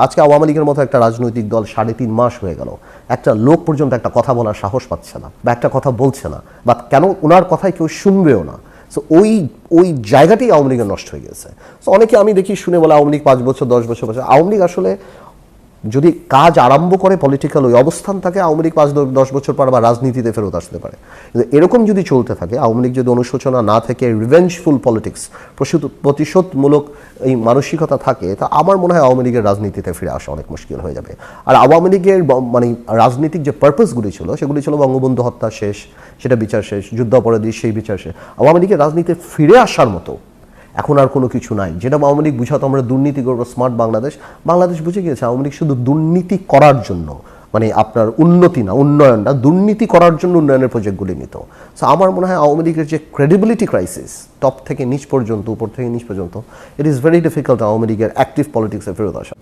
আজকে আওয়ামী লীগের মতো একটা রাজনৈতিক দল 3.5 মাস হয়ে গেল, একটা লোক পর্যন্ত একটা কথা বলার সাহস পাচ্ছে না বা একটা কথা বলছে না, বা কেন ওনার কথায় কেউ শুনবেও না। সো ওই জায়গাটাই আওয়ামী লীগের নষ্ট হয়ে গেছে। সো অনেকে আমি দেখি শুনে বলে আওয়ামী লীগ 5 বছর 10 বছর আওয়ামী লীগ আসলে যদি কাজ আরম্ভ করে পলিটিক্যাল ওই অবস্থান থাকে, আওয়ামী লীগ 5-10 বছর পর আবার রাজনীতিতে ফেরত আসতে পারে। কিন্তু এরকম যদি চলতে থাকে, আওয়ামী লীগ যদি অনুশোচনা না থেকে রিভেঞ্জফুল পলিটিক্স, প্রতিশোধমূলক এই মানসিকতা থাকে, তা আমার মনে হয় আওয়ামী লীগের রাজনীতিতে ফিরে আসা অনেক মুশকিল হয়ে যাবে। আর আওয়ামী লীগের মানে রাজনীতিক যে পারপাসগুলি ছিল, সেগুলি ছিল বঙ্গবন্ধু হত্যা শেষ, সেটা বিচার শেষ, যুদ্ধাপরাধী সেই বিচার শেষ। আওয়ামী লীগের রাজনীতিতে ফিরে আসার মতো এখন আর কোনো কিছু নাই। যেটা আওয়ামী লীগ বুঝাতো আমরা দুর্নীতি করবো, স্মার্ট বাংলাদেশ বুঝে গিয়েছে আওয়ামী লীগ শুধু দুর্নীতি করার জন্য, মানে আপনার উন্নতি না, উন্নয়ন না, দুর্নীতি করার জন্য উন্নয়নের প্রজেক্টগুলি নিত। সো আমার মনে হয় আওয়ামী লীগের যে ক্রেডিবিলিটি ক্রাইসিস, টপ থেকে নিচ পর্যন্ত, উপর থেকে নিচ পর্যন্ত, it is very difficult Awami লীগের অ্যাক্টিভ পলিটিক্সে ফেরত আসা।